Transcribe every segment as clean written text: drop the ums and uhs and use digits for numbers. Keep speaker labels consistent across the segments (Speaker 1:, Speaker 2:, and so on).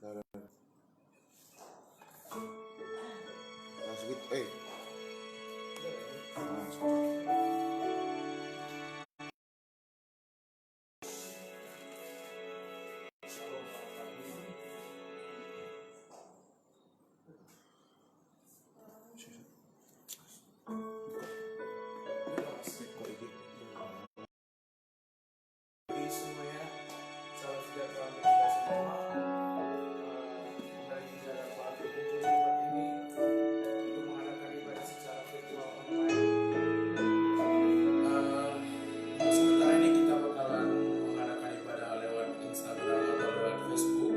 Speaker 1: Nah, segitu
Speaker 2: semuanya, salam sejahtera untuk kita semua. Kembali juga dapat berkumpul seperti ini untuk mengadakan ibadah secara virtual online. Untuk sementara ini kita bakalan mengadakan ibadah lewat Instagram atau lewat Facebook,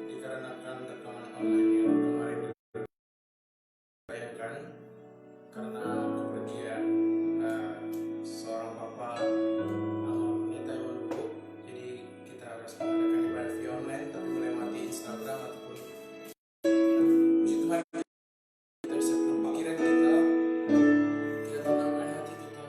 Speaker 2: dikarenakan rekaman online yang kemarin dibayangkan karena kepergian seorang bapak wanita yang dulu. Jadi kita harus mengadakan ibadah via online tapi melewati Instagram ataupun puji Tuhan kita bisa pikiran kita tenangkan hati kita.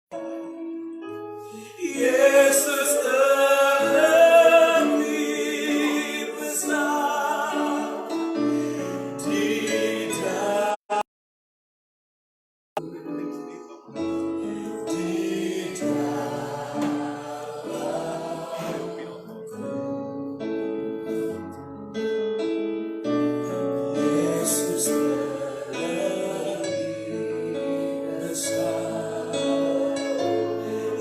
Speaker 2: Yesus terlebih besar di dalam Yesus terlebih besar.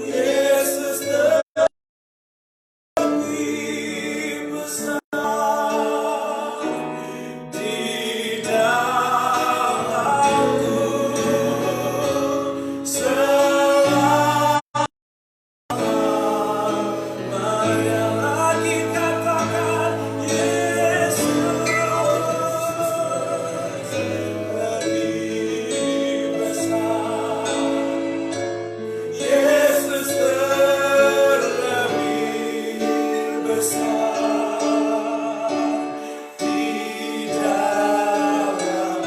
Speaker 2: Yesus terlebih besar di dalamku. Marilah kita katakan Yesus lebih besar. Yesus terlebih besar di dalamku,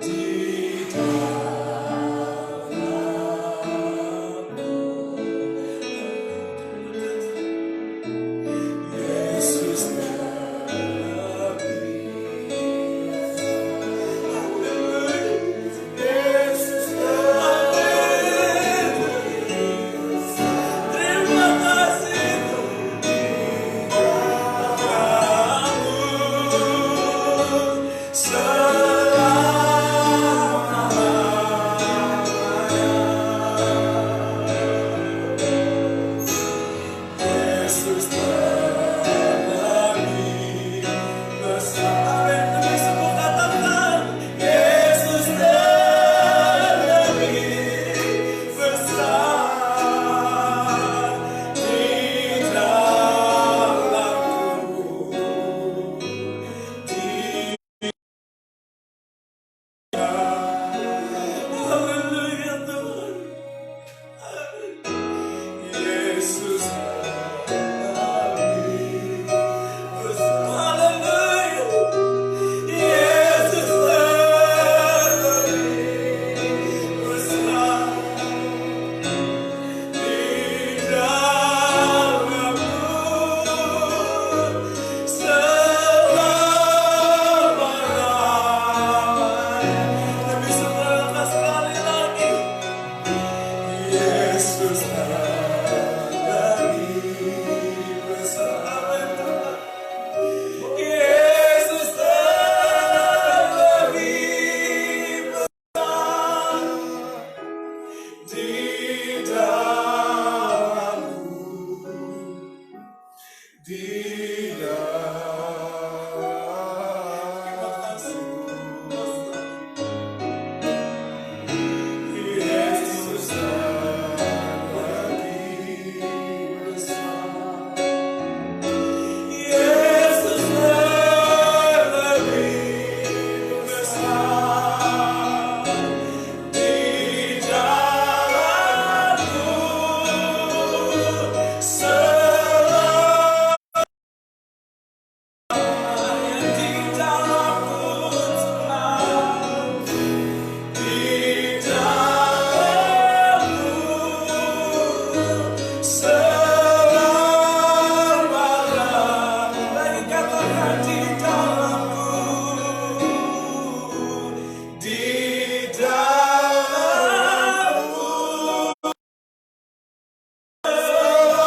Speaker 2: di Yesus terlebih. Yesus terlebih. Terima kasih Tuhanku Yesus terlebih besar. Lebih semua katakan Yesus terlebih besar di dalamku, di Haleluya Tuhan. Yesus terlebih besar. Haleluya. Yesus terlebih besar di dalamku selama-lamanya. Lebih semangat sekali lagi. Yesus terlebih besar. Amin Tuhan. Yesus terlebih besar di dalamku, di dalamku. Yesus terlebih besar. Yesus terlebih besar di dalamku selamanya, di dalamku Tuhan, di dalamku selama-lamanya. Lagi katakan di dalamku, di dalamku selama-lamanya.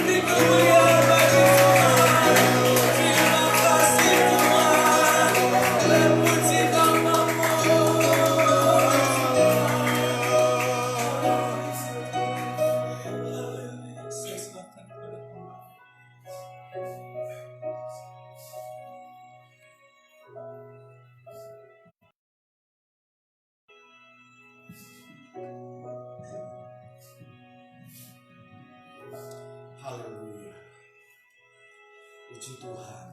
Speaker 2: Dikemuliaan bagi Tuhan. Terima kasih Tuhan. Terpuji namamu. Saya serahkan kepada Tuhan. Haleluya. Puji Tuhan.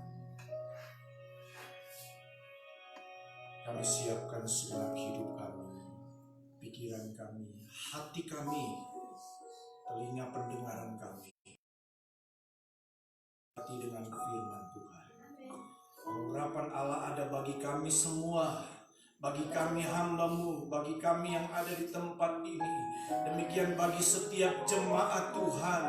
Speaker 2: Kami siapkan segenap hidup kami, pikiran kami, hati kami, telinga pendengaran kami.
Speaker 1: diberkati dengan firman Tuhan. Pengharapan Allah ada bagi kami semua, bagi kami hamba-Mu, bagi kami yang ada di tempat ini. Demikian bagi setiap jemaat Tuhan,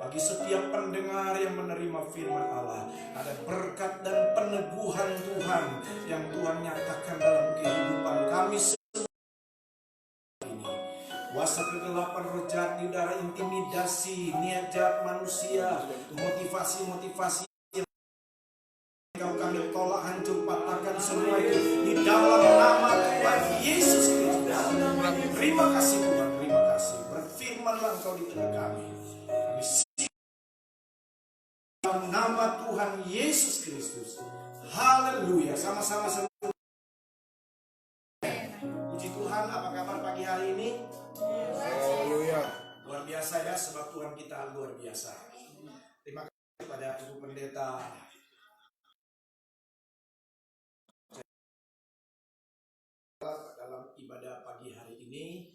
Speaker 1: bagi setiap pendengar yang menerima firman Allah. Ada berkat dan peneguhan Tuhan yang Tuhan nyatakan dalam kehidupan kami semua ini. Kuasa kegelapan, roh jahat di udara, intimidasi, niat jahat manusia, motivasi-motivasi yang kami tolak, hancur, patahkan semua itu di dalam nama Tuhan Yesus Kristus. Terima kasih Tuhan, terima kasih. Berfirmanlah Engkau di tengah kami. Kami dalam nama Tuhan Yesus Kristus. Haleluya. Sama-sama sebut. Puji Tuhan, apa kabar pagi hari ini?
Speaker 3: Haleluya.
Speaker 1: Luar biasa ya, sebab Tuhan kita luar biasa. Terima kasih kepada Ibu Pendeta dalam ibadah pagi hari ini,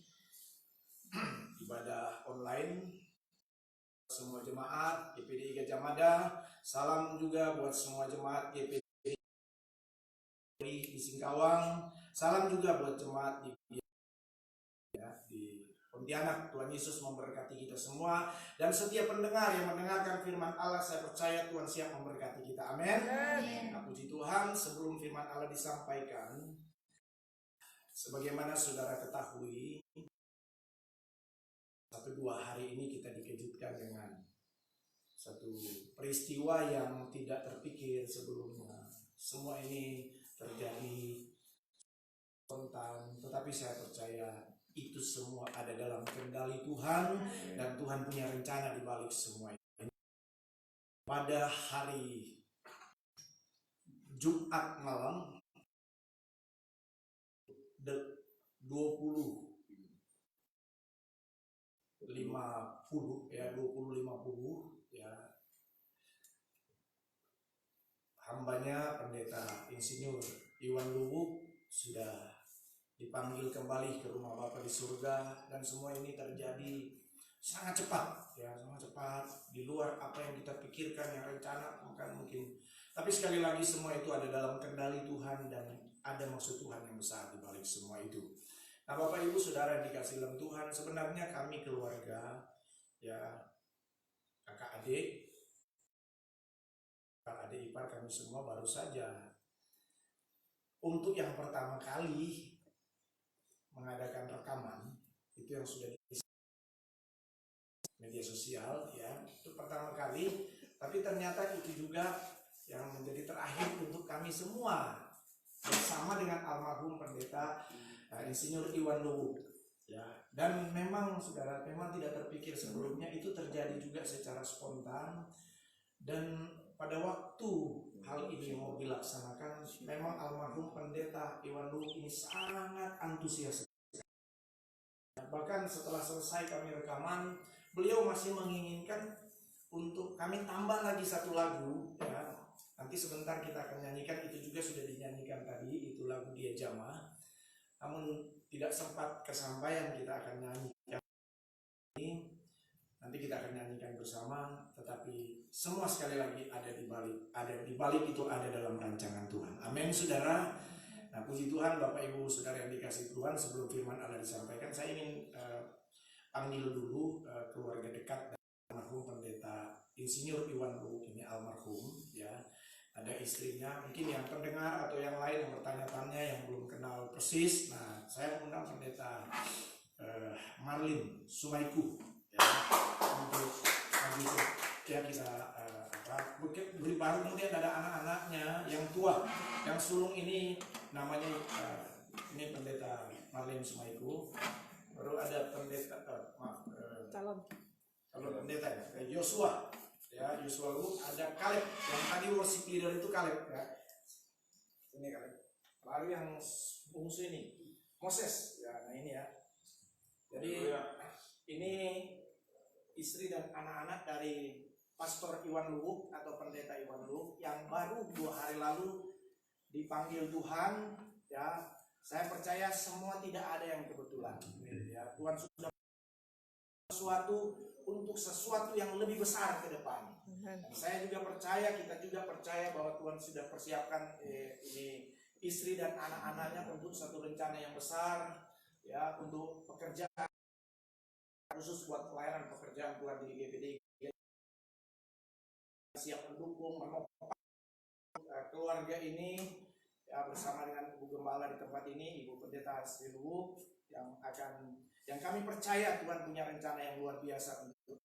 Speaker 1: ibadah online. Semua jemaat GPDI Gajah Mada, salam juga buat semua jemaat GPDI di Singkawang, salam juga buat jemaat di Pontianak. Tuhan Yesus memberkati kita semua, dan setiap pendengar yang mendengarkan firman Allah, saya percaya Tuhan siap memberkati kita. Amin. Nah, puji Tuhan, sebelum firman Allah disampaikan, sebagaimana saudara ketahui, 1-2 hari ini kita dikejutkan dengan satu peristiwa yang tidak terpikir sebelumnya. Semua ini terjadi spontan, tetapi saya percaya itu semua ada dalam kendali Tuhan, dan Tuhan punya rencana di balik semua ini. Pada hari Jumat malam 2050 ya, hambanya Pendeta Insinyur Iwan Lubuk sudah dipanggil kembali ke rumah Bapa di surga, dan semua ini terjadi sangat cepat ya, sangat cepat, di luar apa yang kita pikirkan, yang rencana mungkin. Tapi sekali lagi semua itu ada dalam kendali Tuhan, dan ada maksud Tuhan yang besar di balik semua itu. Nah, Bapak Ibu Saudara yang dikasihi dalam Tuhan, sebenarnya kami keluarga ya, kakak adik ipar kami semua baru saja untuk yang pertama kali mengadakan rekaman, itu yang sudah di media sosial ya, itu pertama kali, tapi ternyata itu juga yang menjadi terakhir untuk kami semua, bersama dengan almarhum Pendeta Insinyur Iwan Lubuk ya. Dan memang saudara, memang tidak terpikir sebelumnya, itu terjadi juga secara spontan, dan pada waktu hal ini mau dilaksanakan, memang almarhum Pendeta Iwan Lubuk ini sangat antusias. Bahkan setelah selesai kami rekaman, beliau masih menginginkan untuk kami tambah lagi satu lagu ya. Nanti sebentar kita akan nyanyikan, itu juga sudah dinyanyikan tadi, itu lagu Dia Jamah. Namun tidak sempat kesampaian, kita akan nyanyikan ini. Nanti kita akan nyanyikan bersama, tetapi semua sekali lagi ada di balik itu ada dalam rancangan Tuhan. Amin saudara. Nah, puji Tuhan Bapak Ibu Saudara yang dikasihi Tuhan, sebelum firman Allah disampaikan, saya ingin panggil dulu keluarga dekat almarhum Pendeta Insinyur Iwan Lubuk ini, almarhum ya. Ada istrinya, mungkin yang pendengar atau yang lain yang bertanya-tanya yang belum kenal persis. Nah, saya mengundang Pendeta Marlin Sumaiku ya, untuk pagi itu ya, kita beri baru. Kemudian ada anak-anaknya yang tua, yang sulung ini namanya ini Pendeta Marlin Sumaiku. Baru ada Pendeta calon pendeta ya, Yosua ya, Yosua Lu, ada Kaleb yang tadi worship leader itu, Kaleb ya, ini Kaleb. Lalu yang bungsu ini Moses ya. Nah ini ya, jadi ini istri dan anak-anak dari Pastor Iwan Lubuk atau Pendeta Iwan Lubuk yang baru 2 hari lalu dipanggil Tuhan ya. Saya percaya semua tidak ada yang kebetulan ya. Tuhan sudah sesuatu untuk sesuatu yang lebih besar ke depan. Dan saya juga percaya, kita juga percaya bahwa Tuhan sudah persiapkan ini istri dan anak-anaknya untuk satu rencana yang besar, ya, untuk pekerjaan khusus buat pelayanan pekerjaan Tuhan di GPD. Siap mendukung, menopang keluarga ini, ya, bersama dengan Ibu Gembala di tempat ini, Ibu Pendeta Sri Luwu, yang kami percaya Tuhan punya rencana yang luar biasa untuk,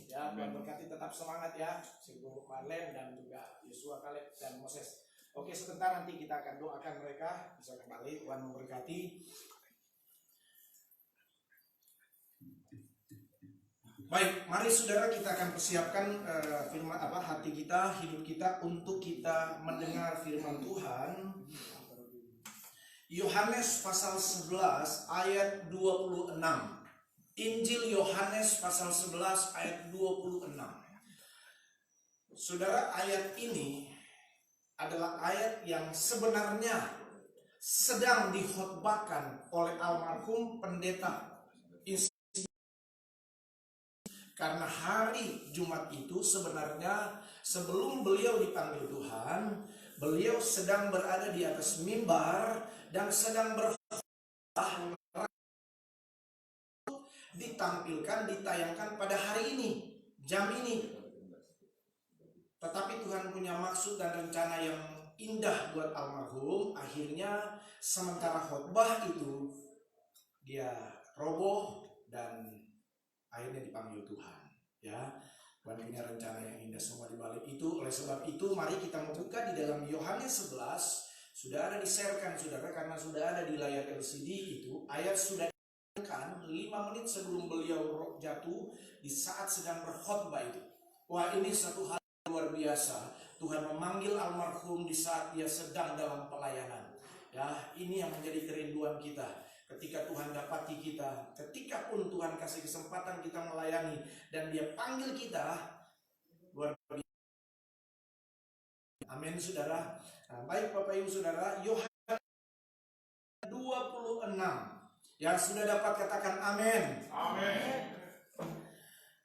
Speaker 1: ya, Tuhan berkati, tetap semangat ya, Ibu Marlene dan juga Yosua, Kaleb dan Moses. Oke, sebentar nanti kita akan doakan mereka bisa kembali. Tuhan memberkati. Baik, mari saudara kita akan persiapkan firman hati kita, hidup kita untuk kita mendengar firman Tuhan. Yohanes pasal 11 ayat 26. Injil Yohanes pasal 11 ayat 26. Saudara, ayat ini adalah ayat yang sebenarnya sedang dikhotbahkan oleh almarhum pendeta. Karena hari Jumat itu sebenarnya sebelum beliau dipanggil Tuhan, beliau sedang berada di atas mimbar dan sedang berkhotbah, ditampilkan, ditayangkan pada hari ini, jam ini. Tetapi Tuhan punya maksud dan rencana yang indah buat almarhum. Akhirnya sementara khotbah itu dia roboh dan akhirnya dipanggil Tuhan, ya. Tuhan punya rencana yang indah semua di balik itu. Oleh sebab itu mari kita membuka di dalam Yohanes 11. Sudah ada di-sharekan saudara, karena sudah ada di layar LCD itu. Ayat sudah kan 5 menit sebelum beliau jatuh di saat sedang berkhotbah itu. Wah, ini satu hal luar biasa. Tuhan memanggil almarhum di saat dia sedang dalam pelayanan. Ya, ini yang menjadi kerinduan kita. Ketika Tuhan dapati kita, ketika pun Tuhan kasih kesempatan kita melayani dan dia panggil kita, luar biasa. Amin saudara. Nah, baik Bapak Ibu Saudara, Yohanes 26. Yang sudah dapat katakan amin.
Speaker 3: Amin.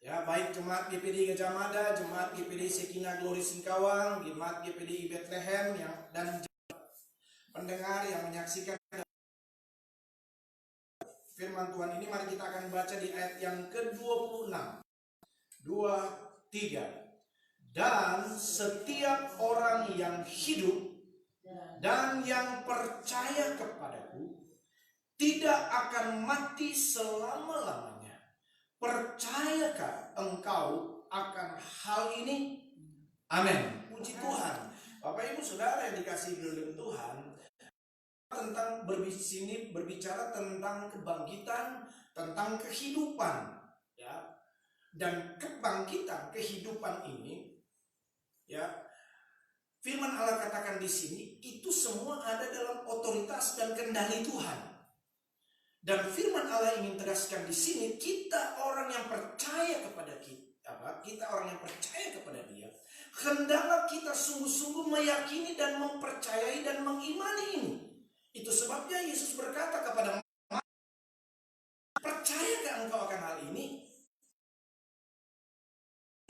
Speaker 1: Ya, baik jemaat GPD Gajah Mada, jemaat GPD Sekina Glory Singkawang, jemaat GPD Bethlehem dan pendengar yang menyaksikan firman Tuhan ini, mari kita akan baca di ayat yang ke-26. 2, 3. Dan setiap orang yang hidup dan yang percaya kepadaku tidak akan mati selama-lamanya. Percayakah engkau akan hal ini? Amin. Puji Tuhan. Bapak Ibu Saudara yang dikasihi oleh Tuhan, tentang berbicara tentang kebangkitan, tentang kehidupan, ya. Dan kebangkitan, kehidupan ini, ya, firman Allah katakan di sini itu semua ada dalam otoritas dan kendali Tuhan. Dan firman Allah ingin tegaskan di sini, kita orang yang percaya kepada kita orang yang percaya kepada Dia, hendaklah kita sungguh-sungguh meyakini dan mempercayai dan mengimani ini. Itu sebabnya Yesus berkata kepada Marta, percayakah engkau akan hal ini?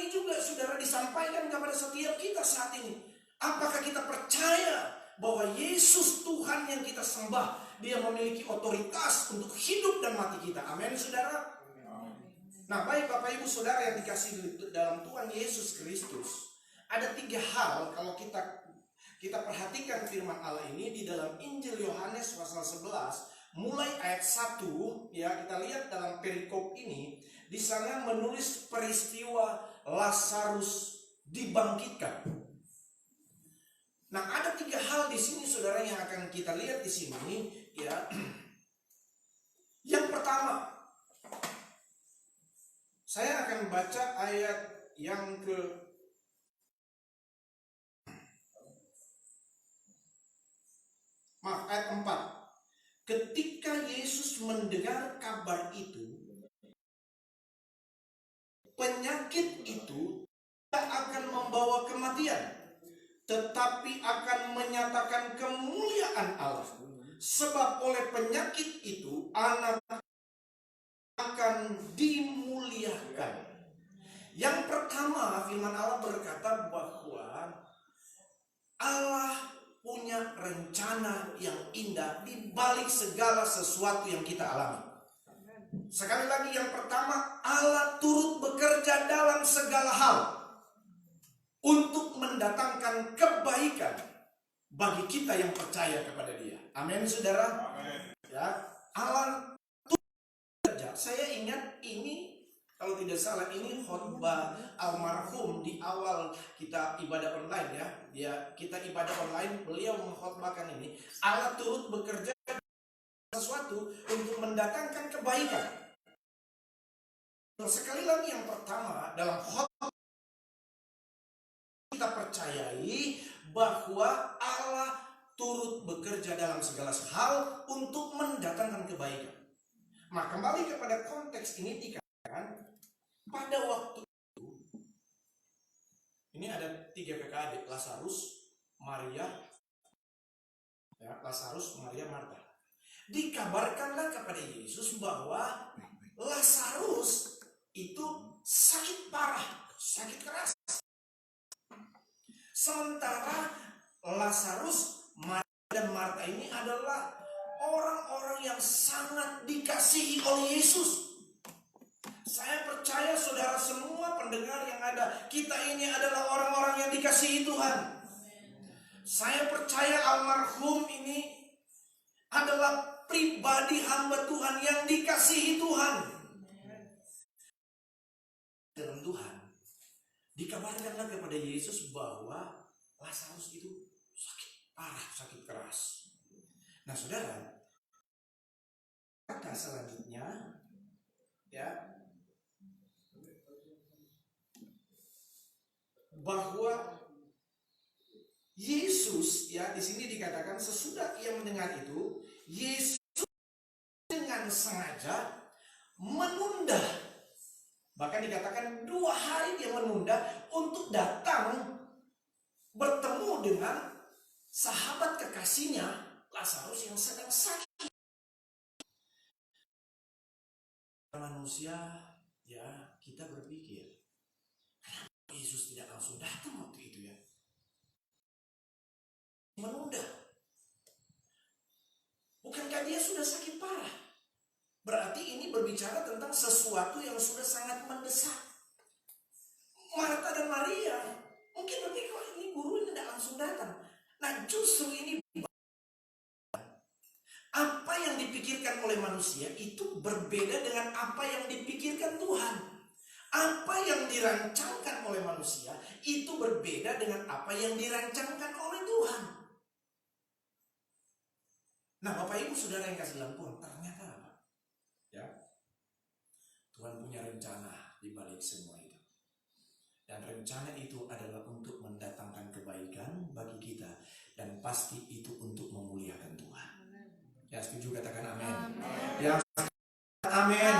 Speaker 1: Ini juga saudara disampaikan kepada setiap kita saat ini. Apakah kita percaya bahwa Yesus Tuhan yang kita sembah, Dia memiliki otoritas untuk hidup dan mati kita? Amin saudara. Nah, baik Bapak Ibu Saudara yang dikasihi dalam Tuhan Yesus Kristus, ada 3 hal kalau kita perhatikan firman Allah ini di dalam Injil Yohanes pasal 11 mulai ayat 1, ya, kita lihat dalam perikop ini, di sana menulis peristiwa Lazarus dibangkitkan. Nah, ada 3 hal di sini saudara yang akan kita lihat di sini, ya. Yang pertama, saya akan baca ayat yang ayat 4. Ketika Yesus mendengar kabar itu, penyakit itu tidak akan membawa kematian, tetapi akan menyatakan kemuliaan Allah. Sebab oleh penyakit itu anak akan dimuliakan. Yang pertama, firman Allah berkata bahwa Allah punya rencana yang indah di balik segala sesuatu yang kita alami. Sekali lagi, yang pertama, Allah turut bekerja dalam segala hal untuk mendatangkan kebaikan bagi kita yang percaya kepada Dia. Amin, saudara.
Speaker 3: Amin.
Speaker 1: Ya, Allah turut bekerja. Saya ingat ini, kalau tidak salah, ini khotbah almarhum di awal kita ibadah online ya. Kita ibadah online, beliau mengkhotbahkan ini. Allah turut bekerja sesuatu untuk mendatangkan kebaikan. Sekali lagi, yang pertama, dalam khotbah kita percayai bahwa Allah turut bekerja dalam segala hal untuk mendatangkan kebaikan. Nah, kembali kepada konteks ini dikatakan pada waktu itu, ini ada 3 PKD, Lazarus, Maria, Marta. Dikabarkanlah kepada Yesus bahwa Lazarus itu sakit parah, sakit keras. Sementara Lazarus, Maria, dan Marta ini adalah orang-orang yang sangat dikasihi oleh Yesus. Saya percaya saudara semua pendengar yang ada, kita ini adalah orang-orang yang dikasihi Tuhan. Saya percaya almarhum ini adalah pribadi hamba Tuhan yang dikasihi Tuhan. Dalam Tuhan, dikabarkanlah kepada Yesus bahwa Lazarus itu sakit parah, sakit keras. Nah, saudara, kata selanjutnya ya, bahwa Yesus ya, di sini dikatakan sesudah ia mendengar itu, Yesus dengan sengaja menunda. Bahkan dikatakan 2 hari dia menunda untuk datang bertemu dengan sahabat kekasihnya Lazarus yang sedang sakit. Manusia ya, kita berpikir, kenapa Yesus tidak langsung datang waktu itu ya? Menunda. Bukankah dia sudah sakit parah? Berarti ini berbicara tentang sesuatu yang sudah sangat mendesak. Marta dan Maria mungkin berpikir, oh, ini guru tidak langsung datang. Nah, justru ini apa yang dipikirkan oleh manusia itu berbeda dengan apa yang dipikirkan Tuhan. Apa yang dirancangkan oleh manusia itu berbeda dengan apa yang dirancangkan oleh Tuhan. Nah, Bapak Ibu Saudara yang kasih dalam Tuhan, ternyata apa? Ya, Tuhan punya rencana di balik semua itu. Dan rencana itu adalah untuk mendatangkan kebaikan bagi kita. Dan pasti itu untuk memuliakan Tuhan. Ya, setuju katakan amin. Yang amin.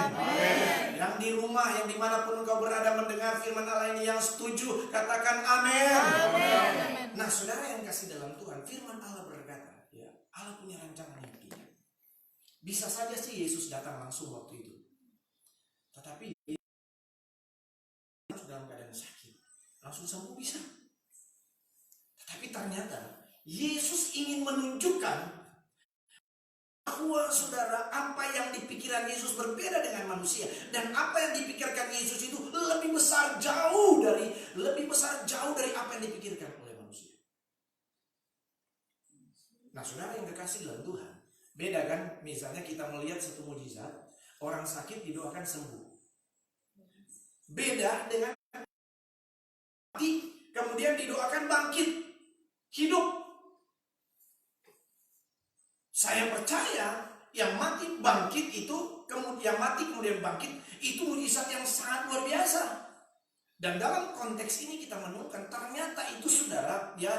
Speaker 1: Yang di rumah, yang dimanapun engkau berada mendengar firman Allah ini, yang setuju katakan amin. Nah, saudara yang kasih dalam Tuhan, firman Allah berkata, ya, Allah punya rancangan yang indah. Bisa saja sih Yesus datang langsung waktu itu, tetapi dalam keadaan sakit, langsung sembuh bisa. Tetapi ternyata Yesus ingin menunjukkan bahwa saudara, apa yang dipikirkan Yesus berbeda dengan manusia, dan apa yang dipikirkan Yesus itu lebih besar jauh dari apa yang dipikirkan oleh manusia. Nah, saudara yang kekasih dalam Tuhan, beda kan? Misalnya kita melihat satu mujizat, orang sakit didoakan sembuh. Beda dengan mati kemudian didoakan bangkit, hidup. Saya percaya yang mati bangkit itu, yang mati kemudian bangkit itu mujizat yang sangat luar biasa. Dan dalam konteks ini kita menemukan ternyata itu saudara, ya,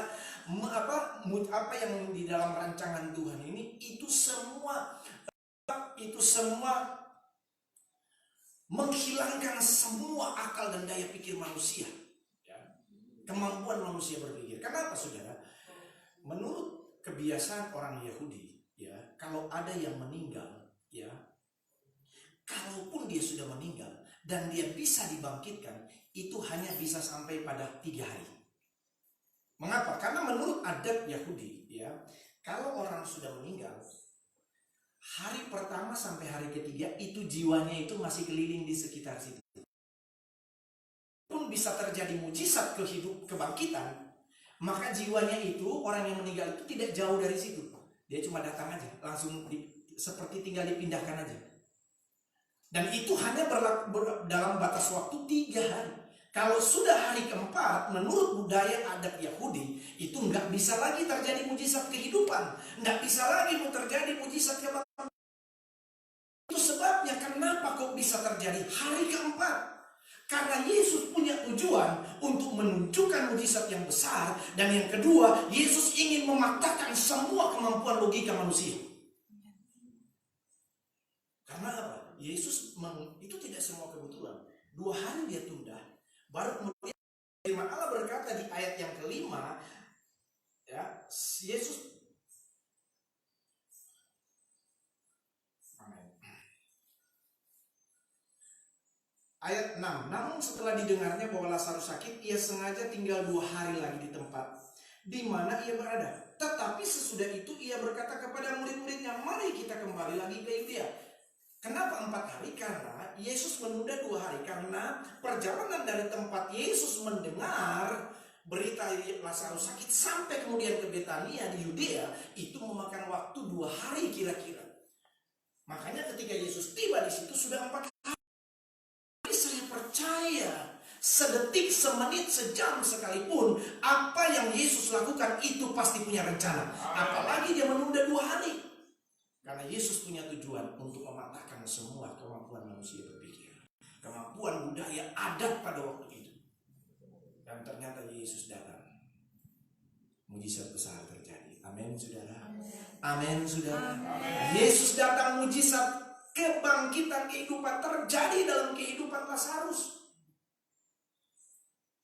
Speaker 1: apa yang di dalam rancangan Tuhan ini itu semua menghilangkan semua akal dan daya pikir manusia, ya, kemampuan manusia berpikir. Kenapa saudara? Menurut kebiasaan orang Yahudi, ya, kalau ada yang meninggal, ya, kalaupun dia sudah meninggal dan dia bisa dibangkitkan, itu hanya bisa sampai pada 3 hari. Mengapa? Karena menurut adat Yahudi, ya, kalau orang sudah meninggal, hari pertama sampai hari ketiga itu jiwanya itu masih keliling di sekitar situ. Pun bisa terjadi mujizat kebangkitan, maka jiwanya itu, orang yang meninggal itu tidak jauh dari situ. Dia cuma datang aja, langsung seperti tinggal dipindahkan aja. Dan itu hanya dalam batas waktu 3 hari. Kalau sudah hari keempat, menurut budaya adat Yahudi, itu nggak bisa lagi terjadi mujizat kehidupan, nggak bisa lagi terjadi mujizat kebangkitan. Itu sebabnya kenapa kok bisa terjadi hari keempat. Karena Yesus punya tujuan untuk menunjukkan mujizat yang besar. Dan yang kedua, Yesus ingin mematahkan semua kemampuan logika manusia. Karena apa? Yesus itu tidak semua kebetulan. 2 hari dia tunda, baru kemudian firman Allah berkata di ayat yang kelima, ya, Yesus ayat 6, namun setelah didengarnya bahwa Lazarus sakit, ia sengaja tinggal 2 hari lagi di tempat di mana ia berada. Tetapi sesudah itu ia berkata kepada murid-muridnya, mari kita kembali lagi ke Yudea. Kenapa 4 hari? Karena Yesus menunda 2 hari. Karena perjalanan dari tempat Yesus mendengar berita Lazarus sakit sampai kemudian ke Betania di Yudea, itu memakan waktu 2 hari kira-kira. Makanya ketika Yesus tiba di situ sudah 4 hari. Saya percaya sedetik, semenit, sejam sekalipun, apa yang Yesus lakukan itu pasti punya rencana. Apalagi dia menunda 2 hari. Karena Yesus punya tujuan untuk mematahkan semua kemampuan manusia berpikir, kemampuan budaya adat pada waktu itu. Dan ternyata Yesus datang, mujizat besar terjadi. Amin, saudara. Amin, saudara. Yesus datang, mujizat kebangkitan kehidupan terjadi dalam kehidupan Lazarus.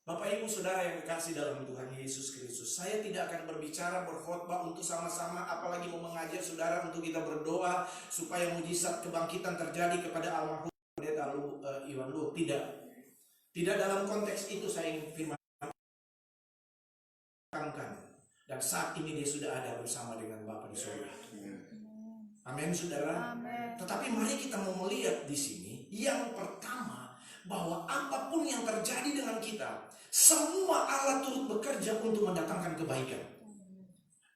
Speaker 1: Bapak Ibu Saudara yang dikasihi dalam Tuhan Yesus Kristus, saya tidak akan berbicara berkhotbah untuk sama-sama, apalagi mau mengajak saudara untuk kita berdoa supaya mujizat kebangkitan terjadi kepada almarhum Pendeta Iwan Lu. Tidak dalam konteks itu saya ingin firmankan. Dan saat ini dia sudah ada bersama dengan Bapa di surga. Amin, saudara. Amen. Tetapi mari kita mau melihat di sini yang pertama, bahwa apapun yang terjadi dengan kita, semua Allah turut bekerja untuk mendatangkan kebaikan.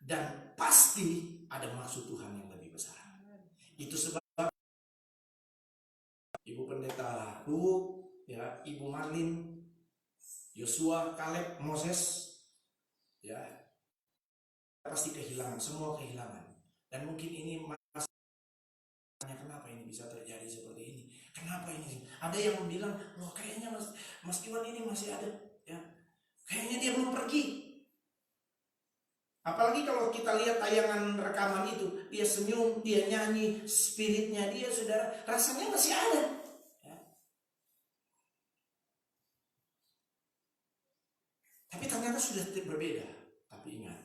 Speaker 1: Dan pasti ada maksud Tuhan yang lebih besar. Itu sebab Ibu Pendeta Lu, ya, Ibu Marlin, Yosua, Kaleb, Moses, ya, pasti kehilangan, semua kehilangan. Dan mungkin ini kenapa ini bisa terjadi seperti ini? Kenapa ini? Ada yang bilang, loh kayaknya Mas Iwan ini masih ada, ya. Kayaknya dia belum pergi. Apalagi kalau kita lihat tayangan rekaman itu, dia senyum, dia nyanyi, spiritnya dia, saudara, rasanya masih ada. Ya. Tapi ternyata sudah berbeda. Tapi ingat,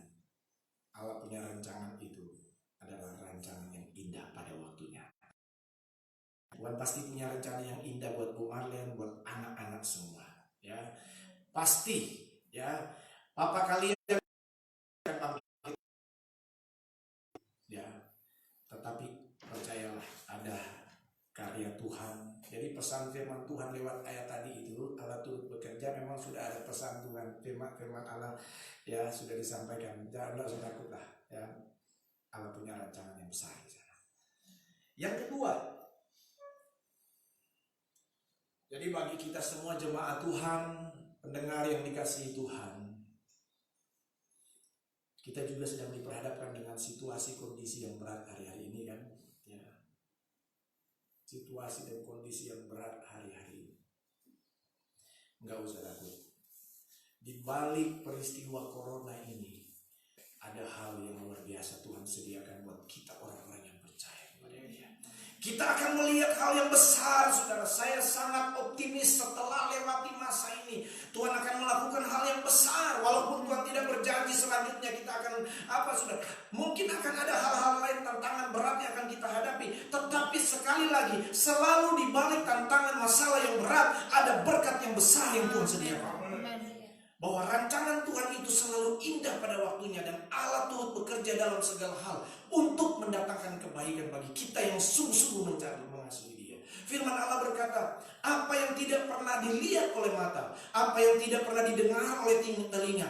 Speaker 1: Allah punya rancangan itu adalah rancangan yang indah pada waktunya. Tuhan pasti punya rencana yang indah buat Bu Marlen, buat anak-anak semua, ya. Pasti, ya. Papa kalian ya. Tetapi percayalah, ada karya Tuhan. Jadi pesan firman Tuhan lewat ayat tadi itu, Allah turut bekerja, memang sudah ada pesan Tuhan, firman Allah, ya, sudah disampaikan. Janganlah takutlah, ya. Allah punya rancangan yang besar di sana. Yang kedua, jadi bagi kita semua jemaat Tuhan, pendengar yang dikasihi Tuhan, kita juga sedang diperhadapkan dengan situasi kondisi yang berat hari-hari ini, kan? Ya. Situasi dan kondisi yang berat hari-hari ini. Enggak usah takut. Di balik peristiwa corona ini, ada hal yang luar biasa Tuhan sediakan buat kita orang-orang yang percaya kepada Dia. Kita akan melihat hal yang besar, saudara. Saya sangat optimis setelah lewati masa ini, Tuhan akan melakukan hal yang besar. Walaupun Tuhan tidak berjanji selanjutnya kita akan saudara. Mungkin akan ada hal-hal lain, tantangan berat yang akan kita hadapi. Tetapi sekali lagi lagi, selalu di balik tantangan masalah yang berat ada berkat yang besar yang Tuhan sediakan. Bahwa rancangan Tuhan itu selalu indah pada waktunya, dan Allah turut bekerja dalam segala hal untuk mendatangkan kebaikan bagi kita yang sungguh-sungguh mencari mengasihi Dia. Firman Allah berkata, apa yang tidak pernah dilihat oleh mata, apa yang tidak pernah didengar oleh telinga,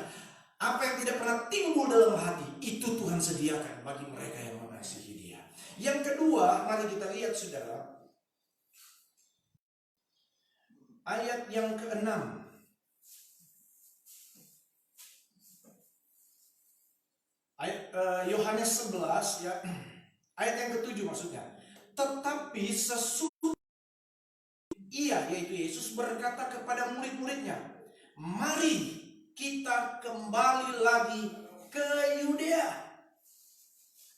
Speaker 1: apa yang tidak pernah timbul dalam hati, itu Tuhan sediakan bagi mereka yang mengasihi Dia. Yang kedua, mari kita lihat saudara, ayat yang ke-6. Ayat Yohanes 11 ya, ayat yang ke-7 maksudnya. Tetapi sesungguhnya ia, yaitu Yesus, berkata kepada murid-muridnya, mari kita kembali lagi ke Yudea.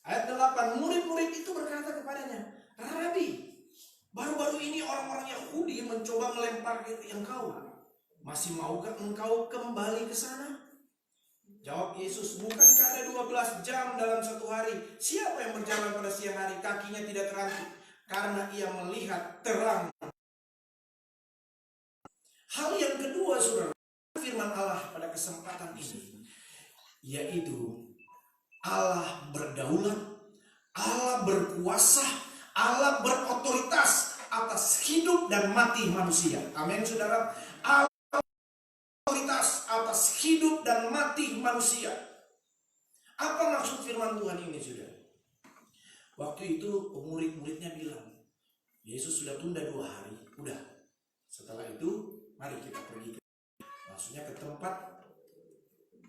Speaker 1: Ayat 8, murid-murid itu berkata kepadanya, Rabi, baru-baru ini orang-orang Yahudi mencoba melempar engkau. Masih maukah engkau kembali ke sana? Jawab Yesus, bukankah ada 12 jam dalam satu hari? Siapa yang berjalan pada siang hari kakinya tidak terantuk karena ia melihat terang? Hal yang kedua, saudara, firman Allah pada kesempatan ini, yaitu Allah berdaulat, Allah berkuasa, Allah berotoritas atas hidup dan mati manusia. Amin, saudara. Allah otoritas atas hidup dan mati manusia. Apa maksud firman Tuhan ini, saudara? Waktu itu murid-muridnya bilang, Yesus sudah tunda 2 hari. Udah, setelah itu mari kita pergi maksudnya ke tempat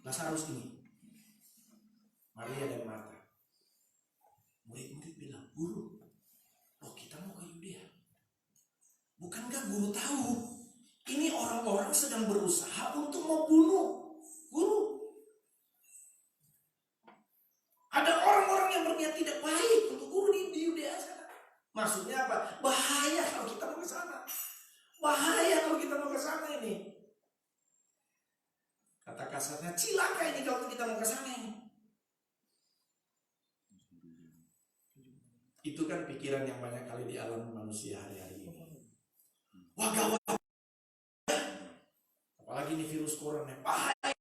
Speaker 1: Lazarus ini, Maria dan Marta. Murid-murid bilang, Guru, kita mau ke Yudea. Bukankah Guru tahu ini orang-orang sedang berusaha untuk membunuh Guru? Ada orang-orang yang berniat tidak baik untuk Guru di Yudea sana. Maksudnya apa? Bahaya kalau kita mau ke sana. Bahaya kalau kita mau ke sana ini. Kata kasarnya, cilaka ini kalau kita mau ke sana ini. Itu kan pikiran yang banyak kali dialami manusia hari-hari ini. Wah, gawat. Apalagi ini virus corona. Bahaya.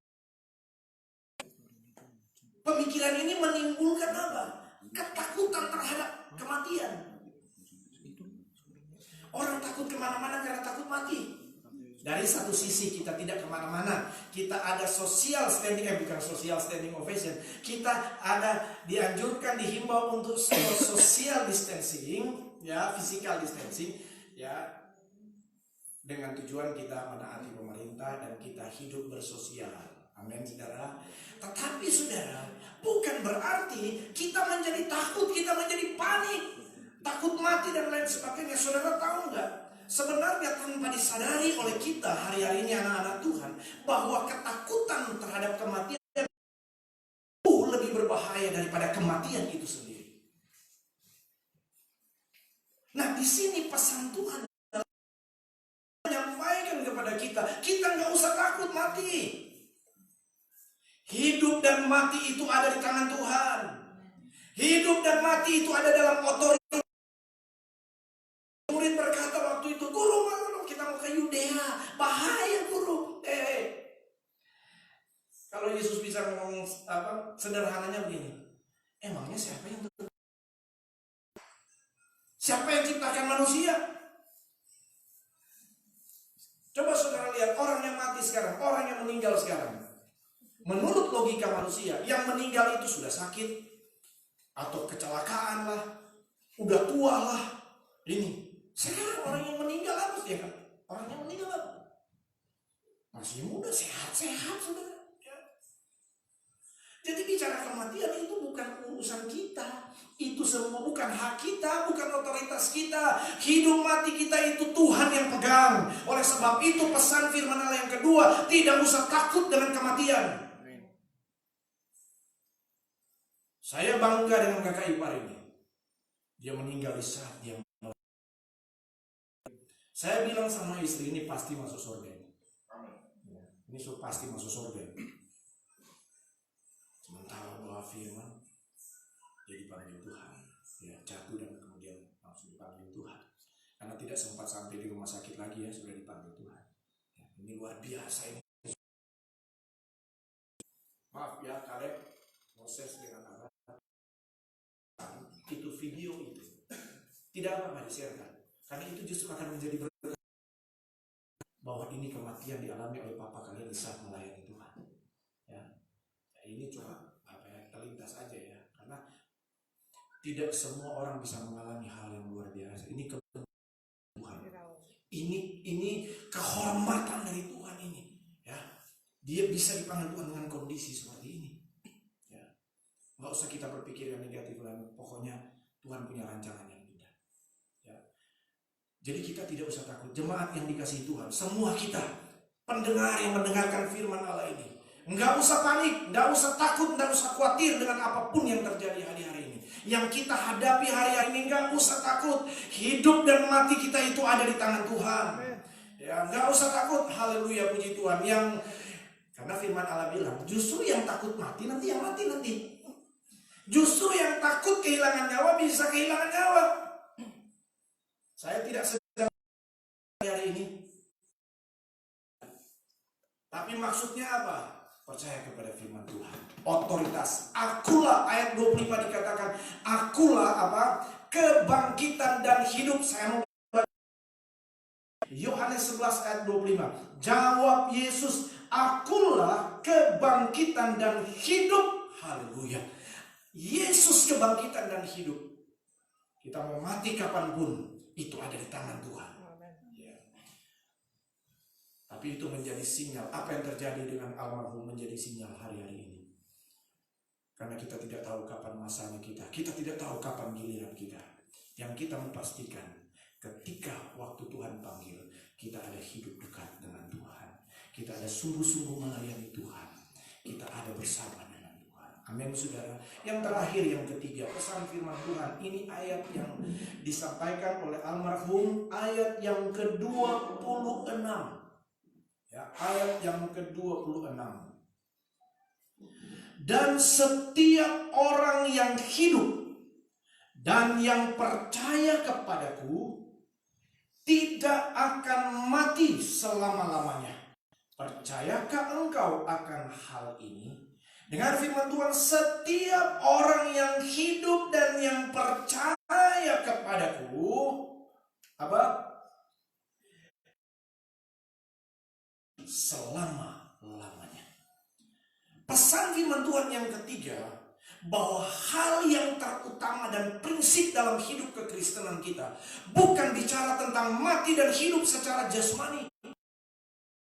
Speaker 1: Pemikiran ini menimbulkan apa? Ketakutan terhadap kematian. Orang takut kemana-mana karena takut mati. Dari satu sisi kita tidak kemana-mana, kita ada social standing, bukan social standing ovation. Kita ada dianjurkan, dihimbau untuk social distancing, ya, physical distancing, ya, dengan tujuan kita menaati pemerintah dan kita hidup bersosial. Amin, saudara. Tetapi saudara, bukan berarti kita menjadi takut, kita menjadi panik, takut mati dan lain sebagainya. Saudara tahu nggak? Sebenarnya tanpa disadari oleh kita hari-hari ini anak-anak Tuhan, bahwa ketakutan terhadap kematian itu lebih berbahaya daripada kematian itu sendiri. Nah, di sini pesan Tuhan menyampaikan kepada kita nggak usah takut mati. Hidup dan mati itu ada di tangan Tuhan. Hidup dan mati itu ada dalam otoritas. Murid berkata waktu itu, Guru, kita mau ke Yudea. Bahaya, Guru. Kalau Yesus bisa ngomong sederhananya begini, emangnya siapa yang ciptakan manusia? Coba saudara lihat orang yang mati sekarang, orang yang meninggal sekarang. Menurut logika manusia, yang meninggal itu sudah sakit atau kecelakaan lah, udah tua lah. Ini sekarang orang yang meninggal apa sih, kan? Orang yang meninggal apa? Masih muda, sehat-sehat, saudara. Ya. Jadi bicara kematian itu bukan urusan kita. Itu semua bukan hak kita, bukan otoritas kita. Hidup mati kita itu Tuhan yang pegang. Oleh sebab itu pesan firman Allah yang kedua, tidak usah takut dengan kematian. Saya bangga dengan kakak ipar ini. Dia meninggal di saat dia. Saya bilang sama istri, ini pasti masuk surga. Ini pasti masuk surga. Sementara bahwa firman dia dipanggil Tuhan, ya, jatuh dan kemudian langsung dipanggil Tuhan. karena tidak sempat sampai di rumah sakit lagi ya, sudah dipanggil Tuhan. Ya, ini luar biasa ini. Maaf ya Kaleb, Moses dengan Aaron, itu video itu tidak apa-apa di-sharekan, karena itu justru akan menjadi berkat bahwa ini kematian dialami oleh papa kalian di saat melayani Tuhan. Ya, ini cuma terlintas aja ya, karena tidak semua orang bisa mengalami hal yang luar biasa. Ini kebenaran Tuhan. Ini kehormatan dari Tuhan ini. Ya, dia bisa dipanggil Tuhan dengan kondisi seperti ini. Ya, nggak usah kita berpikir yang negatif lagi. Pokoknya Tuhan punya rancangan yang indah. Ya, jadi kita tidak usah takut. Jemaat yang dikasihi Tuhan, semua kita pendengar yang mendengarkan firman Allah ini, nggak usah panik, nggak usah takut, nggak usah khawatir dengan apapun yang terjadi hari-hari ini. Yang kita hadapi hari-hari ini, nggak usah takut. Hidup dan mati kita itu ada di tangan Tuhan. Ya, nggak usah takut. Haleluya, puji Tuhan. Karena firman Allah bilang, justru yang takut mati nanti yang mati nanti. Justru yang takut kehilangan nyawa bisa kehilangan nyawa. Saya tidak sedang hari ini. Tapi maksudnya apa? Percaya kepada firman Tuhan. Otoritas. Akulah, ayat 25 dikatakan, akulah apa? Kebangkitan dan hidup. Saya mau Yohanes 11 ayat 25. Jawab Yesus, akulah kebangkitan dan hidup. Haleluya. Yesus kebangkitan dan hidup. Kita mau mati kapanpun, itu ada di tangan Tuhan. Tapi itu menjadi sinyal. Apa yang terjadi dengan almarhum menjadi sinyal hari-hari ini. Karena kita tidak tahu kapan masanya kita. Kita tidak tahu kapan giliran kita. Yang kita memastikan, ketika waktu Tuhan panggil, kita ada hidup dekat dengan Tuhan. Kita ada sungguh-sungguh melayani Tuhan. Kita ada bersama dengan Tuhan. Amin saudara. Yang terakhir, yang ketiga, pesan firman Tuhan. Ini ayat yang disampaikan oleh almarhum. Ayat yang ke-26. Ya, ayat yang ke-26. Dan setiap orang yang hidup dan yang percaya kepadaku tidak akan mati selama-lamanya. Percayakah engkau akan hal ini? Dengar firman Tuhan, setiap orang yang hidup dan yang percaya kepadaku, apa? Selama-lamanya. Pesan firman Tuhan yang ketiga, bahwa hal yang terutama dan prinsip dalam hidup kekristenan kita bukan bicara tentang mati dan hidup secara jasmani,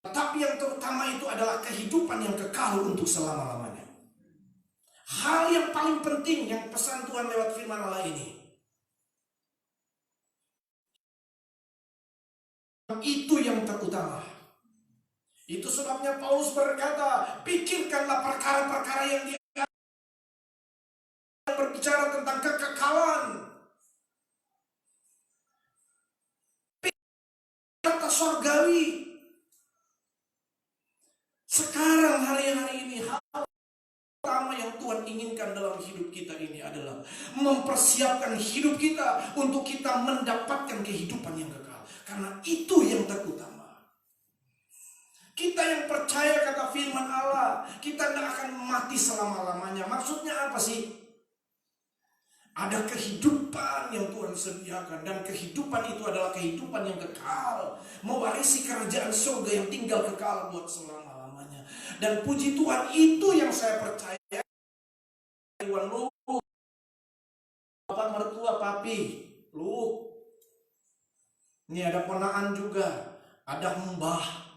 Speaker 1: tetapi yang terutama itu adalah kehidupan yang kekal untuk selama-lamanya. Hal yang paling penting yang pesan Tuhan lewat firman Allah ini, itu yang terutama. Itu sebabnya Paulus berkata, pikirkanlah perkara-perkara yang dia berbicara tentang kekekalan. Kata surgawi. Sekarang hari-hari ini hal pertama yang Tuhan inginkan dalam hidup kita ini adalah mempersiapkan hidup kita untuk kita mendapatkan kehidupan yang kekal. Karena itu yang terutama. Kita yang percaya kata firman Allah, kita tidak akan mati selama-lamanya. Maksudnya apa sih? Ada kehidupan yang Tuhan sediakan. Dan kehidupan itu adalah kehidupan yang kekal. Mewarisi kerajaan surga yang tinggal kekal buat selama-lamanya. Dan puji Tuhan, itu yang saya percaya. Iwan lu, bapak mertua papi, lu. Ini ada ponaan juga. Ada mbah.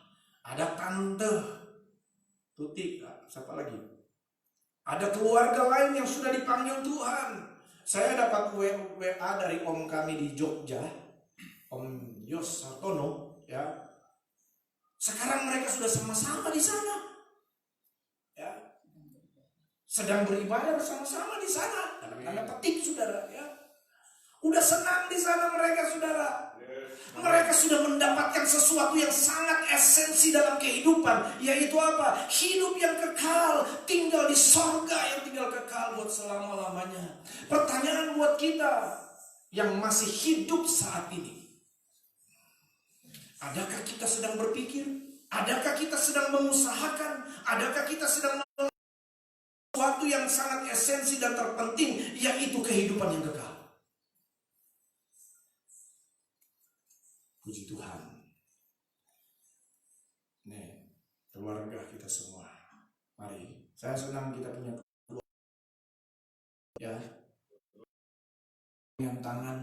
Speaker 1: Ada tante, Tuti, siapa lagi? Ada keluarga lain yang sudah dipanggil Tuhan. Saya dapat WA dari om kami di Jogja, Om Yos Sartono, ya. Sekarang mereka sudah sama-sama di sana, ya. Sedang beribadah bersama-sama di sana. Tanda petik, saudara, ya. Udah senang di sana mereka, saudara. Mereka sudah mendapatkan sesuatu yang sangat esensi dalam kehidupan, yaitu apa? Hidup yang kekal, tinggal di sorga yang tinggal kekal buat selama-lamanya. Pertanyaan buat kita yang masih hidup saat ini, Adakah kita sedang berpikir? Adakah kita sedang mengusahakan? Adakah kita sedang melakukan sesuatu yang sangat esensi dan terpenting, yaitu kehidupan yang kekal? Puji Tuhan. Nih, keluarga kita semua. Mari, saya senang kita punya keluarga. Ya, dengan tangan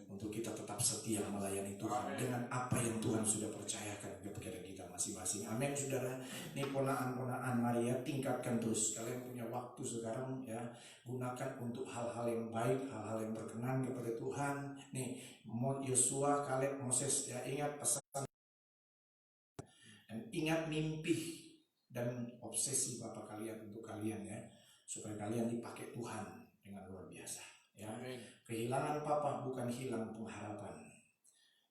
Speaker 1: untuk kita tetap setia melayani Tuhan dengan apa yang Tuhan sudah percayakan kepada kita masing-masing. Amin, saudara. Ini ponaan-ponaan, mari ya, tingkatkan terus. Kalian punya waktu sekarang ya, gunakan untuk hal-hal yang baik, hal-hal yang berkenan kepada Tuhan. Nih, Yosua, Kaleb, Moses ya, ingat pesan dan ingat mimpi dan obsesi Bapa kalian untuk kalian ya, supaya kalian dipakai Tuhan dengan luar biasa ya. Kehilangan Papa bukan hilang pengharapan.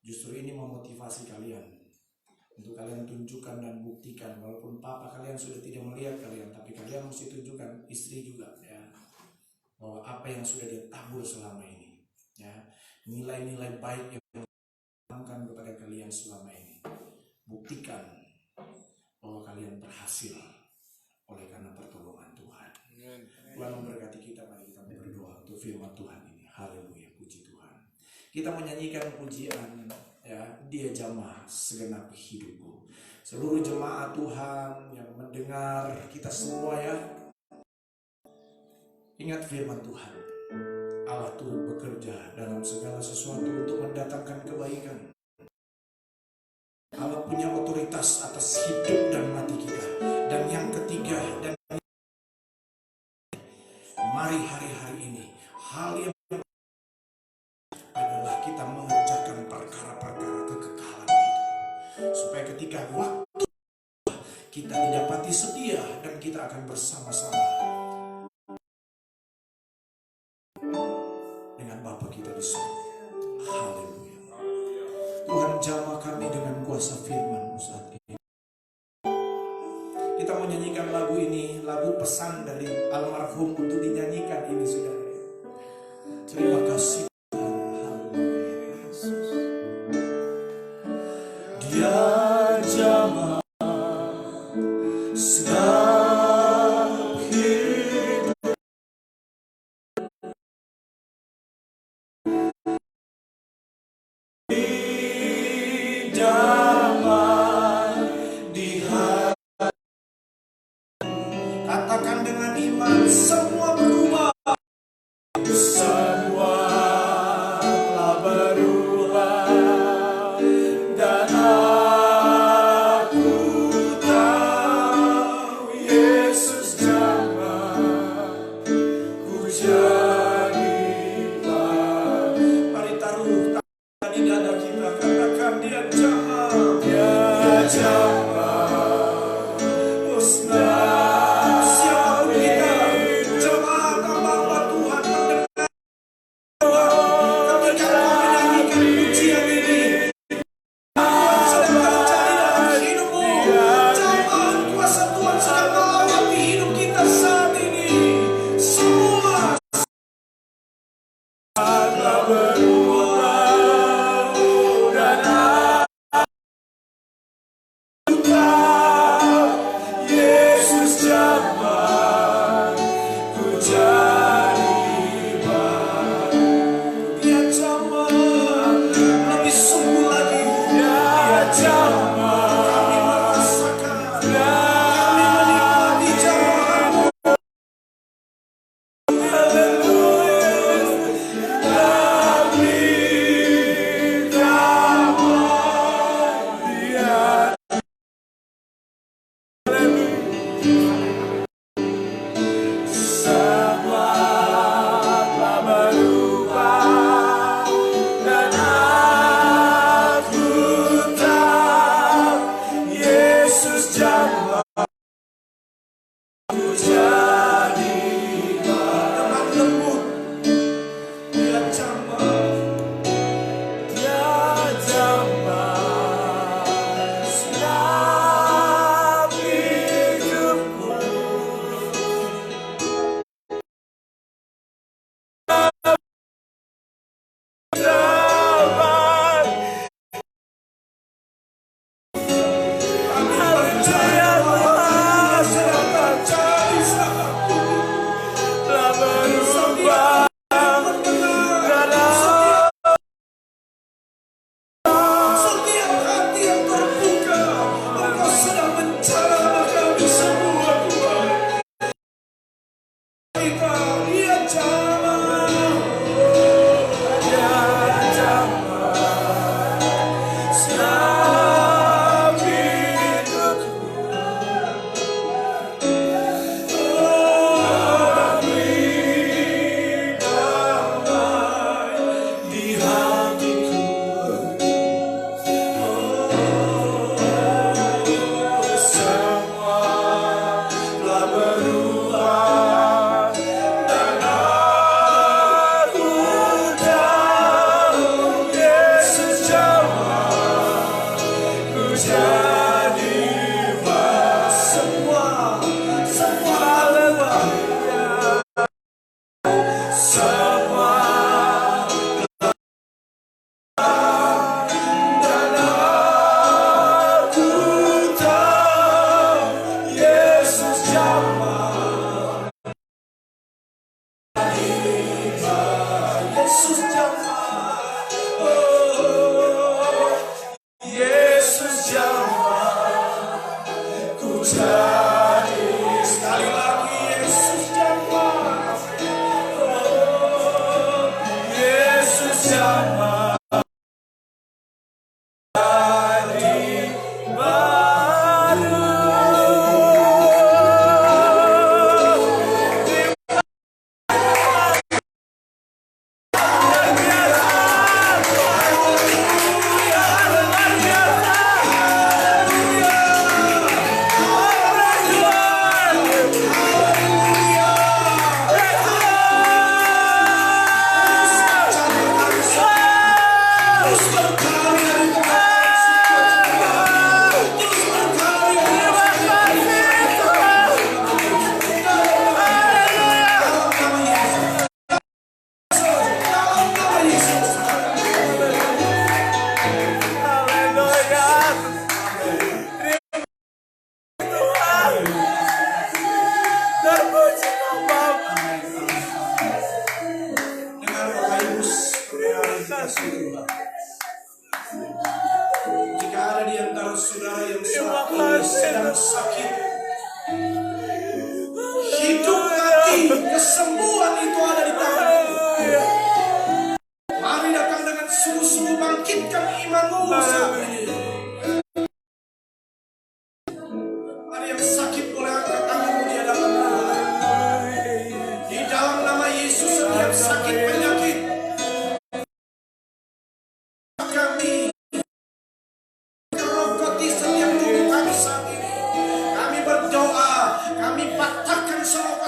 Speaker 1: Justru ini memotivasi kalian untuk kalian tunjukkan dan buktikan, walaupun Papa kalian sudah tidak melihat kalian, tapi kalian mesti tunjukkan, istri juga ya, bahwa apa yang sudah dia tabur selama ini ya, nilai-nilai baik yang ditanamkan kepada kalian selama ini, buktikan bahwa kalian berhasil oleh karena pertolongan Tuhan. Tuhan memberkati kita. Mari kita berdoa untuk firman Tuhan ini. Haleluya, puji Tuhan. Kita menyanyikan pujian ya, Dia jamah segenap hidupku. Seluruh jemaat Tuhan yang mendengar kita semua ya, ingat firman Tuhan. Allah turut bekerja dalam segala sesuatu untuk mendatangkan kebaikan. Allah punya otoritas atas hidup dan mati kita. Dan yang ketiga, dan mari hari-hari ini, hal yang adalah kita mengerjakan perkara-perkara kekekalan itu, supaya ketika waktu kita didapati setia dan kita akan bersama-sama dengan Bapa kita di surga. Haleluya. Tuhan, jamah kami dengan kuasa firman-Mu saat ini. Kita menyanyikan lagu ini, lagu pesan dari almarhum untuk dinyanyikan ini, saudara. Terima kasih. Dia jamah segenap hidup, damai di hati. Katakan dengan iman, semua berubah. Semua telah berubah. Dan aku tahu Yesus jamah, ku jadilah. Mari taruh tangan di dada kita, katakan Dia jamah. Dia jamah. Siapapun kita, jemaat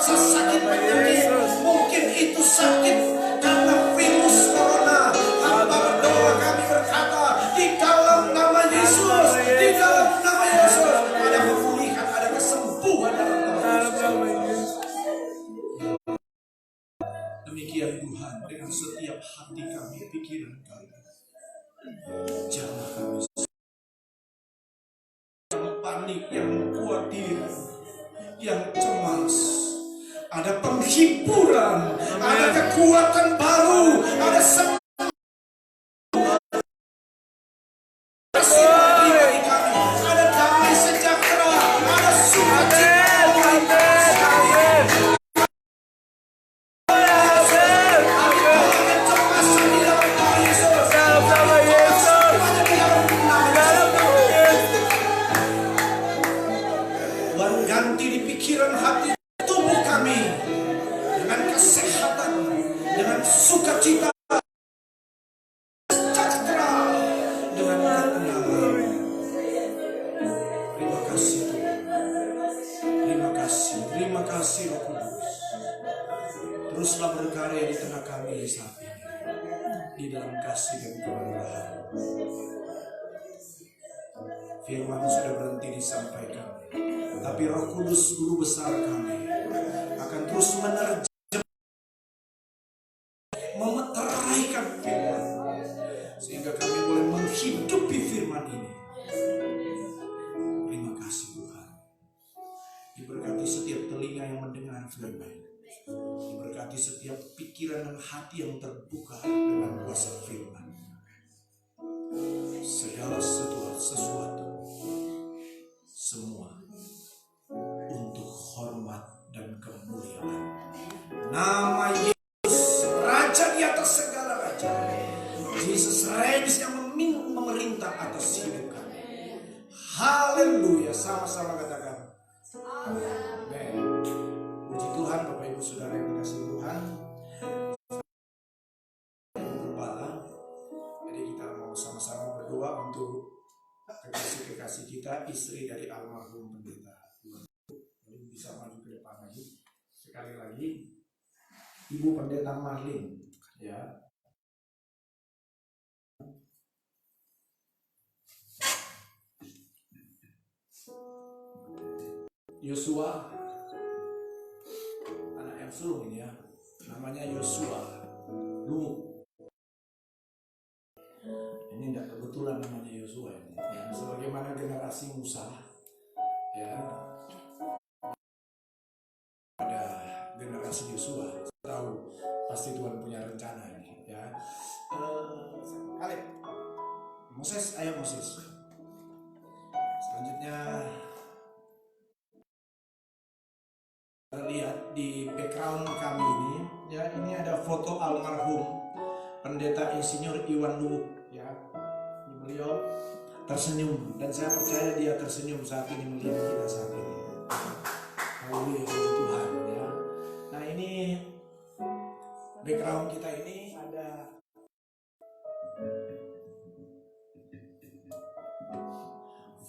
Speaker 1: rasa sakit penyakit, mungkin itu sakit karena virus corona. Hamba berdoa, kami berkata, di dalam nama Yesus, di dalam nama Yesus, ada pemulihan, ada kesembuhan dalam nama Yesus. Demikian Tuhan, dengan setiap hati kami, pikiran kami, jangan kami yang panik, yang khawatir, yang cemas. Ada penghiburan, ada kekuatan baru, ada semangat bagi kami, ada damai sejahtera, ada sukacita. Ganti di pikiran, hati, tubuh kami dengan kesehatan, dengan sukacita, sejahtera, dengan ketenangan. Terima kasih Tuhan. Terima kasih Roh Kudus. Teruslah berkarya di tengah kami saat ini, di dalam kasih dan kemurahan. Firman sudah berhenti disampaikan, tapi Roh Kudus Guru besar kami akan terus memeteraikan firman, sehingga kami boleh menghidupi firman ini. Terima kasih Tuhan. Diberkati setiap telinga yang mendengar firman, diberkati setiap pikiran dan hati yang terbuka dengan kuasa firman. Segala sesuatu semua untuk hormat dan kemuliaan nama Yesus, Raja di atas segala raja. Jesus reigns, yang memerintah atas hidup kami. Haleluya. Sama-sama katakan amin. Puji Tuhan. Bapak Ibu Saudara yang dikasihi Tuhan, Gembala, jadi kita mau sama-sama berdoa untuk kekasih-kekasih kita, istri dari almarhum pendeta. Jadi bisa maju ke depan lagi. Sekali lagi, Ibu Pendeta Marlin, ya. Yosua, anak yang sulung ini ya, namanya Yosua Lumuk. Ini tidak kebetulan namanya Yosua ini, ya. Sebagaimana generasi Musa, ya, pada generasi Yosua, tahu pasti Tuhan punya rencana ini, ya. Kaleb, Moses, ayo Moses. Selanjutnya lihat di background kami ini, ya, ini ada foto almarhum Pendeta Insinyur Iwan Lumuk, ya. Beliau tersenyum, dan saya percaya dia tersenyum saat ini melihat kita saat ini. Haleluya, puji Tuhan, ya. Nah, ini background kita ini ada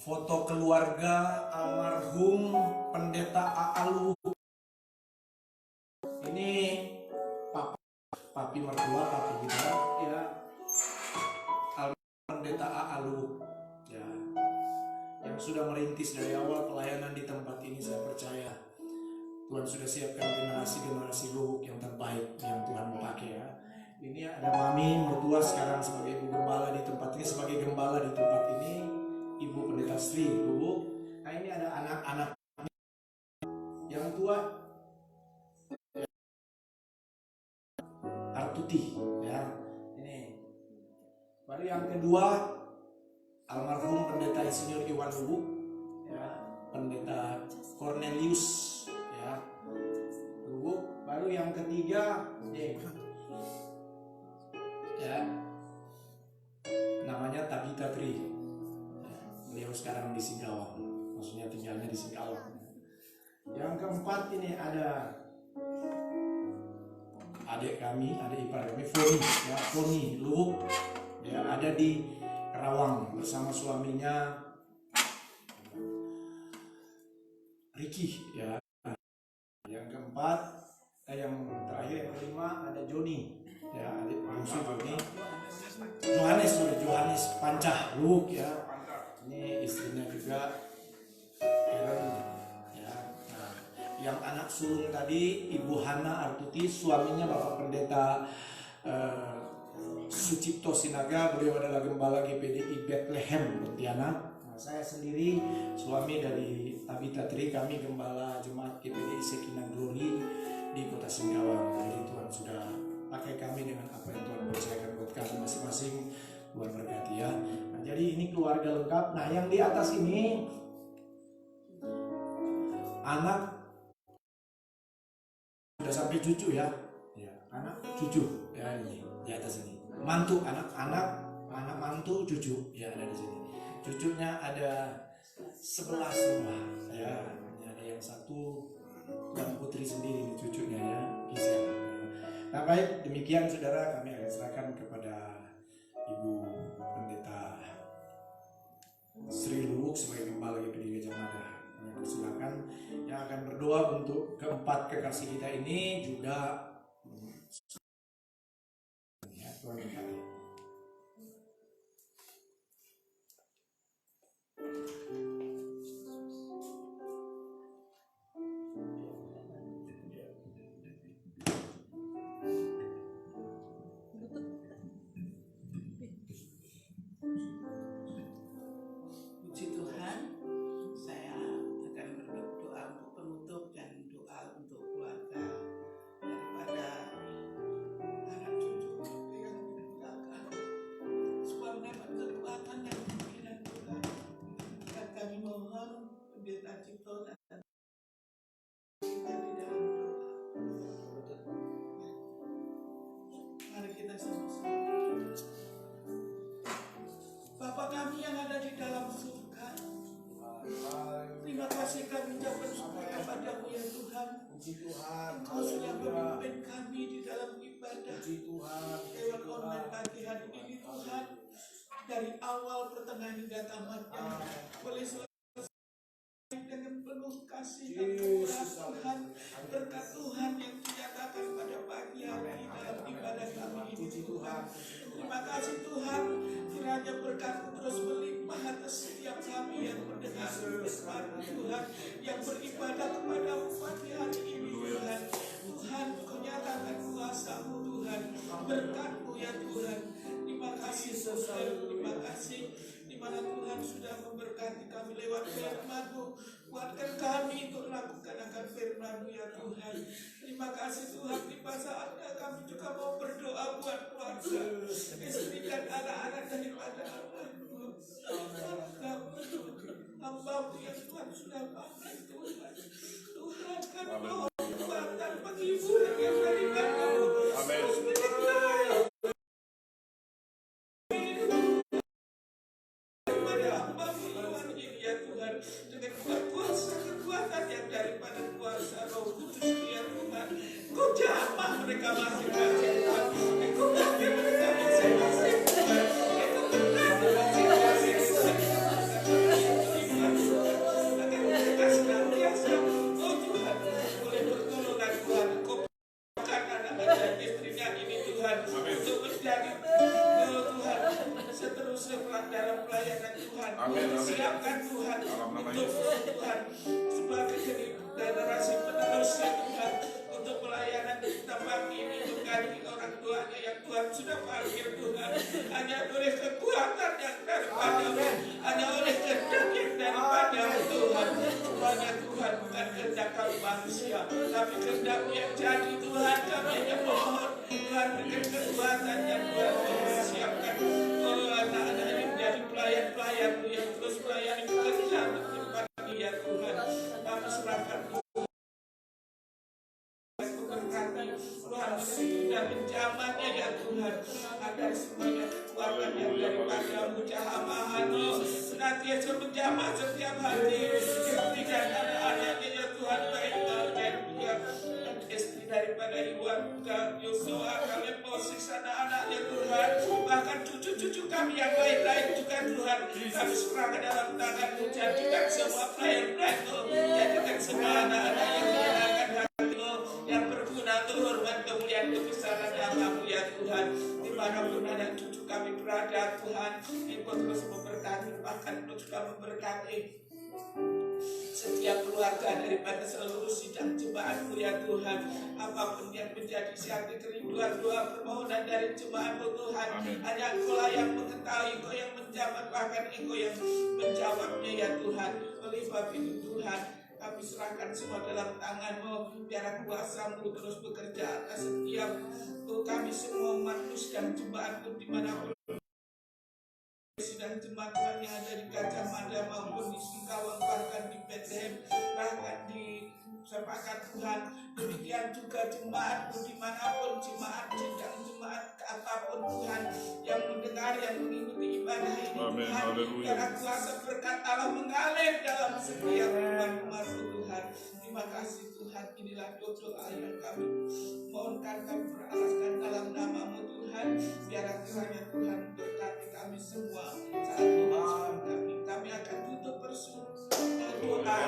Speaker 1: foto keluarga almarhum Pendeta A.A. Lumuk. Ini papi mertua, papi kita, ya, almarhum Pendeta A.A. Lumuk, ya, yang sudah merintis dari awal pelayanan di tempat ini. Saya percaya Tuhan sudah siapkan generasi-generasi Lumuk yang terbaik yang Tuhan mau pakai, ya. Ini ada mami mertua sekarang sebagai ibu gembala di tempat ini, sebagai gembala di tempat ini, Ibu Pendeta Sri Lumuk. Nah, ini ada anak-anak yang tua, Artuti, ya. Ini baru yang kedua, almarhum Pendeta Insinyur Iwan Lumuk, ya, Pendeta Cornelius, ya, Lumuk. Baru yang ketiga, ya, namanya Tabita Tri, ya, beliau sekarang di Singkawang, maksudnya tinggalnya di Singkawang. Yang keempat ini ada adik kami, adik ipar kami, Foni, ya, Foni Lumuk, ya, ada di Kerawang bersama suaminya Ricky, ya. Yang keempat, yang terakhir yang kelima ada Joni, ya adik bungsu Joni. Johannes Pancah Luk ya. Ini istrinya juga Ellen ya. Nah, yang anak sulung tadi Ibu Hana Artuti, suaminya Bapak Pendeta Sucipto Sinaga, beliau adalah gembala GPDI Bethlehem Pontianak. Nah, saya sendiri suami dari Tabita Tri, kami gembala Jemaat GPDI Sekina Glory di Kota Singkawang. Jadi Tuhan sudah pakai kami dengan apa yang Tuhan percayakan buat kami masing-masing. Tuhan berkati ya. Nah, jadi ini keluarga lengkap. Nah, yang di atas ini anak sudah sampai cucu ya. Ya, anak cucu ya ini di atas ini. Mantu, anak mantu, cucu ya ada di sini. Cucunya ada 11 rumah ya. Ada yang satu yang putri sendiri ini cucunya ya. Kisah. Nah, baik, demikian saudara, kami akan serahkan kepada Ibu Pendeta Sri Luwuk sebagai gembala GPDI Gajah Mada. Kami persilakan yang akan berdoa untuk keempat kekasih kita ini juga. Ya, Tuhan berkati.
Speaker 4: Puji Tuhan, saya akan berdoa untuk penutup dan doa untuk keluarga daripada anak cucu yang didoakan. Sebuah dapat kekuatan dan pimpinan Tuhan. Dan kami mohon Pendeta Cipto dan kita di dalam doa. Mari kita sama-sama. Bapa kami yang ada di dalam surga, terima kasih kami ucapkan syukur kepadamu ya Tuhan. Engkau sudah memimpin kami di dalam ibadah lewat online pagi hari ini Tuhan. Dari awal pertengahan hingga tamatnya, boleh selesai dengan penuh kasih dan kemurahan Tuhan. Berkat Tuhan yang dinyatakan pada pagi hari dalam ibadah kami ini Tuhan. Terima kasih Tuhan, kiranya berkat-Mu terus melimpah atas setiap kami yang mendengar firman Tuhan, yang beribadah kepada-Mu pagi hari ini Tuhan. Tuhan, Kau nyatakan kuasa-Mu Tuhan, berkat-Mu ya Tuhan. Terima kasih Tuhan, terima kasih di mana Tuhan sudah memberkati kami lewat firman-Mu. Kuatkan kami untuk melakukan akan firman-Mu ya Tuhan. Terima kasih Tuhan, di saatnya kami juga mau berdoa buat keluarga, istri dan anak-anak daripada hamba-Mu. Hamba-Mu yang Tuhan sudah panggil Tuhan. Tuhan kami mohon kekuatan penghiburan yang daripada-Mu.
Speaker 3: Amin.
Speaker 4: Dengan kekuatan yang daripada kuasa Roh Kudus ya Tuhan, Kau jamah mereka masing-masing Tuhan, Kau pakai mereka masing-masing Tuhan, Kau berkati masing-masing Tuhan, agar mereka senantiasa oh Tuhan boleh bertolongan Tuhan. Kau bukan anak-anak dan istrinya ini Tuhan untuk menjadi oh Tuhan seterusnya dalam pelayanan Tuhan. Siapkan Tuhan untuk Tuhan sebagai generasi penerusnya Tuhan untuk pelayanan kita pagi ini mengganti orang tuanya yang Tuhan sudah panggil Tuhan. Hanya oleh kekuatan yang daripada-Mu, hanya oleh kehendak yang daripada-Mu Tuhan. Semuanya Tuhan bukan kehendak kami manusia, tapi kehendak-Mu yang jadi Tuhan. Kami hanya mohon Tuhan dengan kekuatan yang Tuhan siapkan anak-anak yang menjadi pelayan-pelayan-Mu yang terus melayani pekerjaan pagi ya Tuhan. Kami serahkan memberkati Tuhan dan menjamannya ya Tuhan, agar semuanya kekuatan yang daripada-Mu Jahamahano senantiasa menjamah setiap hati istri dan anak-anaknya ya Tuhan, baik dan juga istri daripada Iwan Yosua, kalian Moses, anak-anaknya Tuhan, bahkan cucu-cucu kami yang lain-lain juga Tuhan, kami serahkan dalam tangan-Mu. Jadikan semua pelayan-pelayan-Mu, jadikan semua anak-anak yang menyenangkan hati-Mu, dimanapun anak cucu kami berada Tuhan, Engkau terus memberkati, bahkan Engkau juga memberkati setiap keluarga daripada seluruh sidang jemaat-Mu ya Tuhan. Apapun yang menjadi hati kerinduan doa permohonan dari jemaat-Mu Tuhan, hanya Engkau yang mengetahui, Engkau yang menjawab, bahkan Engkau yang menjawabnya ya Tuhan. Oleh sebab itu Tuhan, kami serahkan semua dalam tangan-Mu, biar kuasa-Mu terus bekerja atas setiap kami semua manusia dan jemaat-Mu dimanapun sidang jemaat Tuhan yang ada di Gajah Mada maupun di Singkawang, bahkan di Bethlehem, bahkan di Sepakat Tuhan. Demikian juga jemaat-Mu dimanapun, jemaat sidang, jemaat apapun Tuhan yang mendengar, yang mengikuti ibadah ini Tuhan, biar kuasa berkat Allah mengalir dalam setiap umat-Mu Tuhan. Terima kasih Tuhan, inilah doa yang kami mohonkan, kami beralaskan dalam nama-Mu Tuhan, biar kiranya Tuhan berkati kami semua saat doa kami. Kami akan tutup berdoa